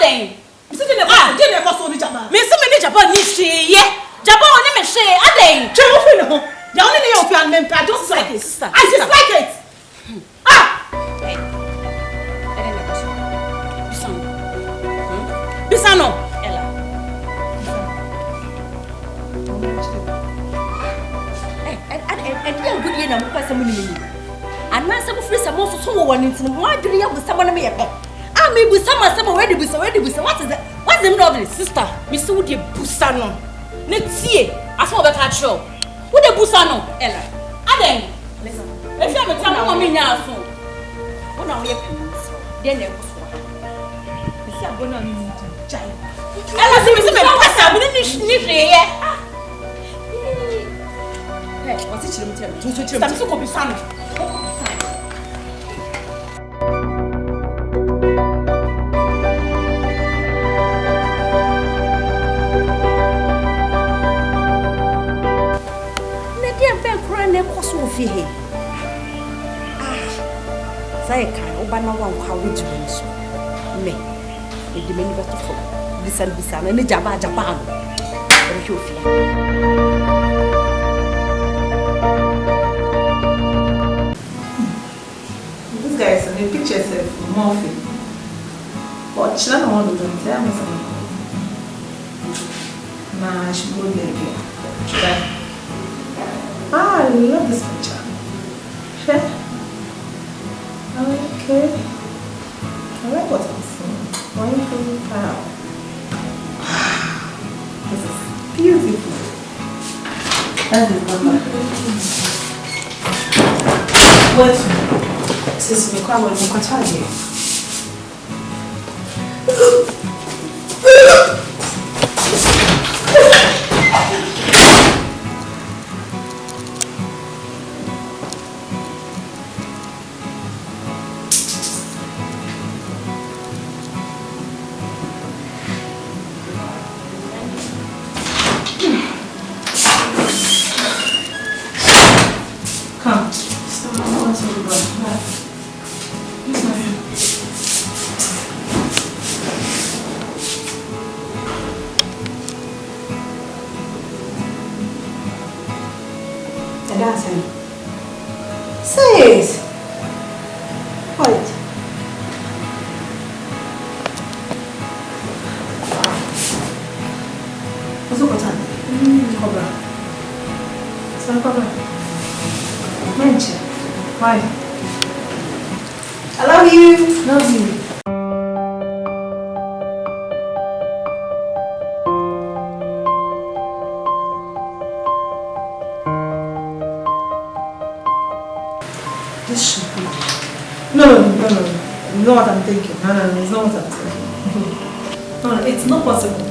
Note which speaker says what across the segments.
Speaker 1: Ade.
Speaker 2: Mr. Gynel was so Japan.
Speaker 1: Mr. Japan is she, yeah. Japan, let me say, Ade.
Speaker 2: Trevor, the only thing of your men, I don't like it.
Speaker 1: Sister.
Speaker 2: I dislike it.
Speaker 1: Hey. Bisano. Ella. I didn't good year number person. And my some free some also so one into why do you have someone me a pet? I may be some already with already with what is that? What's the name of this sister? Mr. Woody Busano. Let's see. As for the catch show. Who the Busano? Ella. Aden. Listen. If you have a time, I'm in now soon. When I'm here, then there was one. You see, I'm going to need to giant. Ella, see me, pass up with this here. Hey, what's it? I'm so copy Sandra. Say can obana wa kwa wejime so me e di mani beto fo bisa na jaba Japan e fi ofia
Speaker 2: This guy is in the pictures of Morphy. But she doesn't want to tell me something. Nah, she go there again. I love this picture. Sure. Okay. I like what I'm seeing. Wonderful cow. This is beautiful. That is lovely. What? This is me. Come on, I'm going to it's not possible.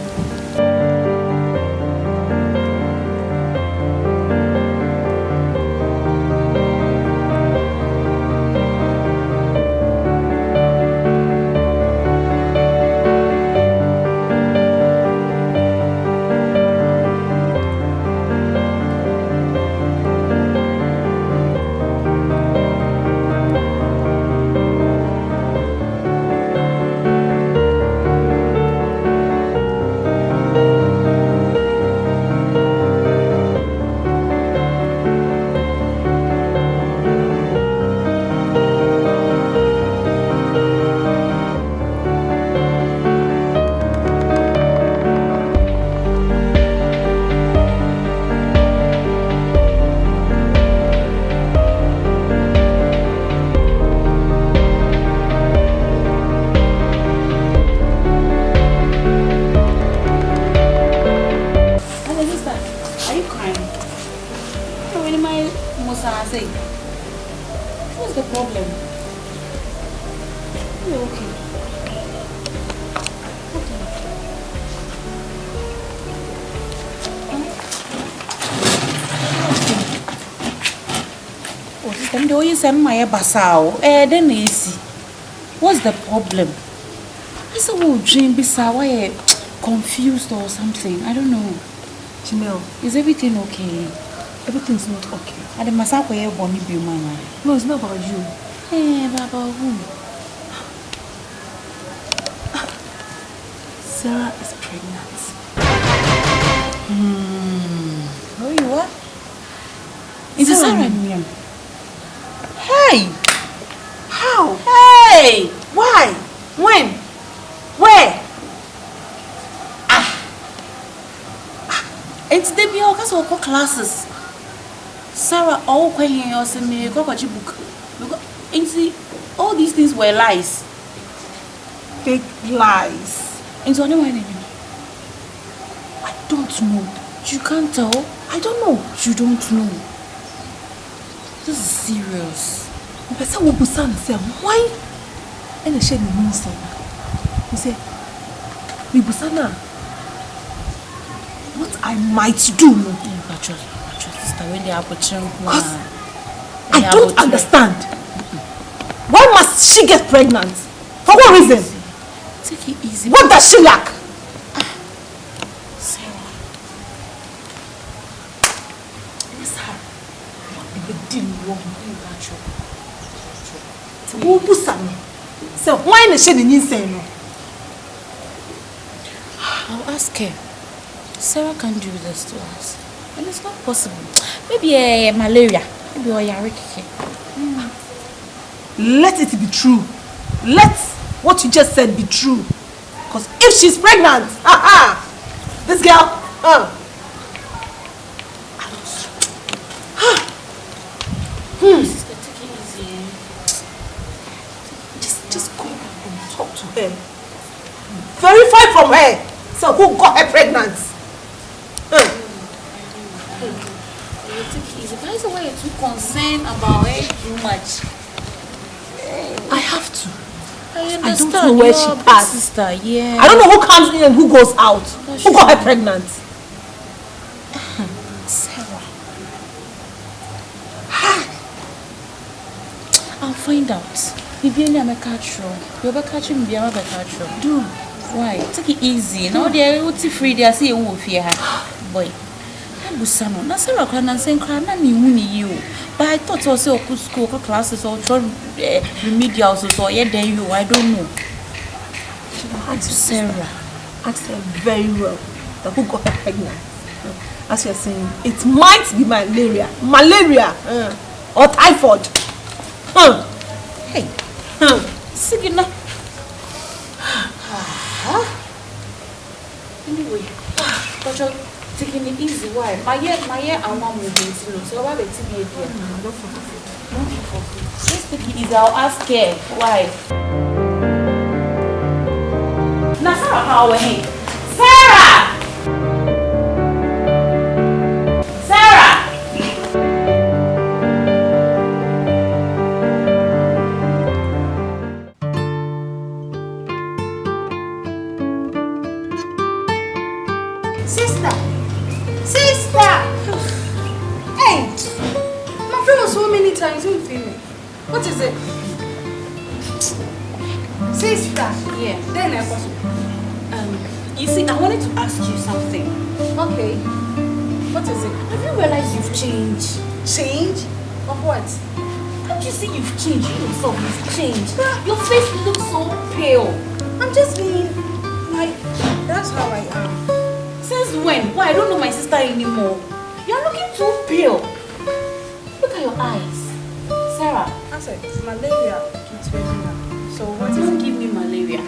Speaker 2: What's the problem? You're okay. Oh, sister, do you send my basao? Then easy. What's the problem? Is a whole dream beside why confused or something? I don't know.
Speaker 3: Gynel,
Speaker 2: is everything okay?
Speaker 3: Everything's not okay.
Speaker 2: And the massacre you born me be mama.
Speaker 3: No, it's not about you.
Speaker 2: Hey, about who?
Speaker 3: Sarah is pregnant.
Speaker 2: Oh, you are? Is it Sarah? Hey!
Speaker 3: How?
Speaker 2: Hey!
Speaker 3: Why? When? Where?
Speaker 2: It's the be all classes. Sarah, all questioning us in me, go book. All these things were lies.
Speaker 3: Fake lies.
Speaker 2: Into anyone?
Speaker 3: I don't know.
Speaker 2: You can't tell.
Speaker 3: I don't know.
Speaker 2: You don't know. This is serious.
Speaker 3: But someone who say why? And the shade means you say, Bibusana, what I might do.
Speaker 2: Sister, when they are portraying,
Speaker 3: I don't understand. Why must she get pregnant? For what reason?
Speaker 2: Take it easy.
Speaker 3: What does she lack?
Speaker 2: Sarah.
Speaker 3: It's her. What the deal wrong? Bibusana. So why is she insane?
Speaker 2: I'll ask her. Sarah can't do this to us. And it's not possible. Maybe malaria. Maybe oyariki.
Speaker 3: Let it be true. Let what you just said be true. Because if she's pregnant, this girl,
Speaker 2: Sister, take it easy.
Speaker 3: just go and talk to her. Verify from her. So who got her pregnant?
Speaker 2: Take it easy. Why is the way you're too concerned about it too much?
Speaker 3: I have to.
Speaker 2: I
Speaker 3: I
Speaker 2: understand.
Speaker 3: don't know where
Speaker 2: You're
Speaker 3: she
Speaker 2: a big
Speaker 3: passed.
Speaker 2: sister, yeah.
Speaker 3: I don't know who comes in and who goes out.
Speaker 2: That's
Speaker 3: Who got
Speaker 2: true.
Speaker 3: her pregnant?
Speaker 2: Sarah. I'll find out. Maybe I'm a catcher. You're a catcher, maybe I'm a catcher.
Speaker 3: Do.
Speaker 2: Why? Take it easy. Now they're free. They see a wolf here. Boy. Busano. Na Sarah can say na me you. But I thought also could school classes or remedial so yeah then you I don't know. Sarah.
Speaker 3: Ask her very well that who got her pregnant. As you're saying, it might be malaria, or typhoid.
Speaker 2: Hey. Sigina. Anyway, but you're taking it easy. Why? My year, I'm not moving slow. So why would it be a deal? Just take it easy. I'll ask her. Why? Now, Sarah, how are you? Sarah! Sarah!
Speaker 4: Sister! Hey! My friend was so many times, you feel me? What is it? Sister!
Speaker 2: Yeah.
Speaker 4: Then I was.
Speaker 2: You see, I wanted to ask you something.
Speaker 4: Okay. What is it?
Speaker 2: Have you realized you've changed?
Speaker 4: Change? Of what?
Speaker 2: Can't you see you've changed? You yourself, you've changed. Your face looks so pale.
Speaker 4: I'm just being like, that's how I am.
Speaker 2: Since when? Why? I don't know my sister anymore. You're looking too pale. Look at your eyes. Sarah.
Speaker 4: I said, malaria keeps running now. So what is
Speaker 2: Don't
Speaker 4: it?
Speaker 2: give me malaria.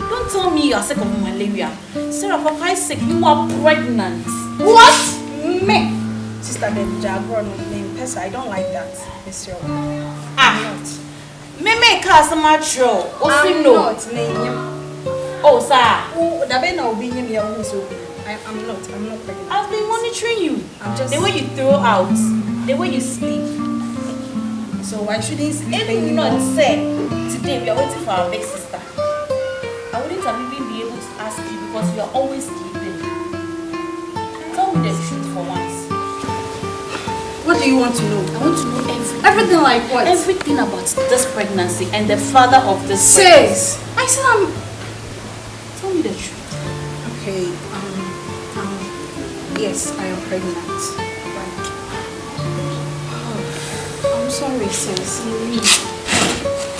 Speaker 2: Don't tell me you're sick of malaria. Sarah, for Christ's sake, you are pregnant.
Speaker 4: What? Me? Sister, then Jaguar, name Pesa, I don't like that. It's your I'm not.
Speaker 2: Meme customer show.
Speaker 4: I'm not. Name.
Speaker 2: Oh, sir.
Speaker 4: Oh, the way now being here, I'm not pregnant.
Speaker 2: I've been monitoring you.
Speaker 4: I'm just.
Speaker 2: The way you throw out, the way you sleep.
Speaker 4: So I shouldn't sleep
Speaker 2: If
Speaker 4: anymore.
Speaker 2: not said, today we are waiting for our big sister. I wouldn't have even been able to ask you because you are always sleeping. Tell me the truth for once.
Speaker 4: What do you want to know?
Speaker 2: I want to know everything.
Speaker 4: Everything like what?
Speaker 2: Everything about this pregnancy and the father of this
Speaker 4: Says. I said I'm.
Speaker 2: Tell me the truth.
Speaker 4: Okay. Yes, I am pregnant. I'm sorry, sis.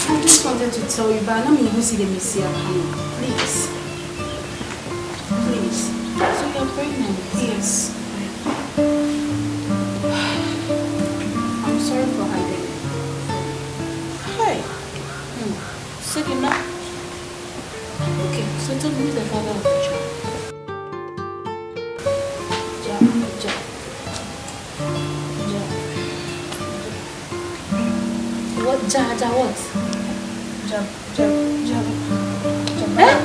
Speaker 4: I just wanted to tell you, but I'm not going to see the Messiah coming. Please.
Speaker 2: Please. So you're pregnant?
Speaker 4: Yes.
Speaker 2: I'm sorry for hiding. Hey. Sick enough. Okay, so tell me the father of the child. Ja. What? Ja, what? Eh?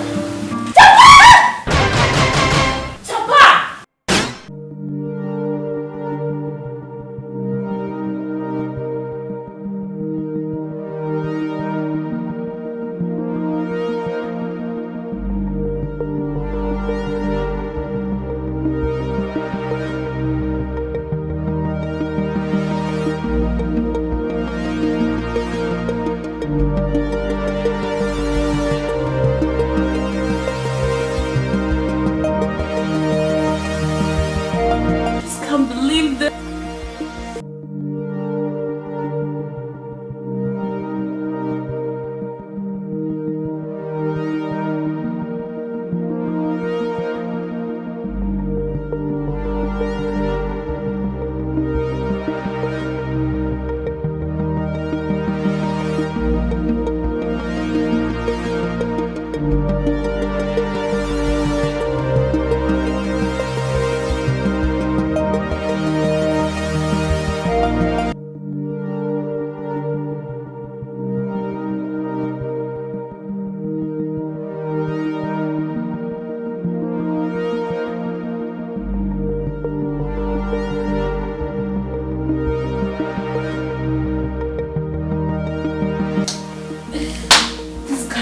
Speaker 2: Can't believe that.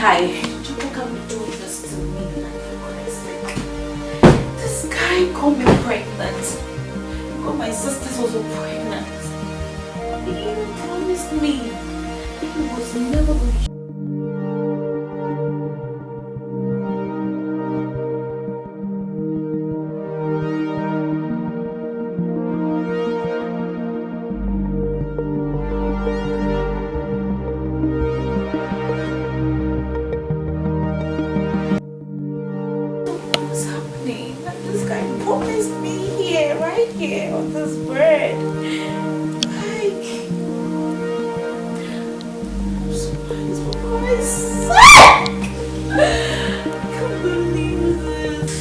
Speaker 2: Guy, you can't be doing this to me, like, for Christ's sake. This guy got me pregnant. Got my sisters also pregnant. He even promised me he was never going to. This guy promised me here, right here on this bed. Like, I'm surprised for Christ's sake. I can't believe this.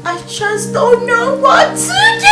Speaker 2: I just don't know what to do.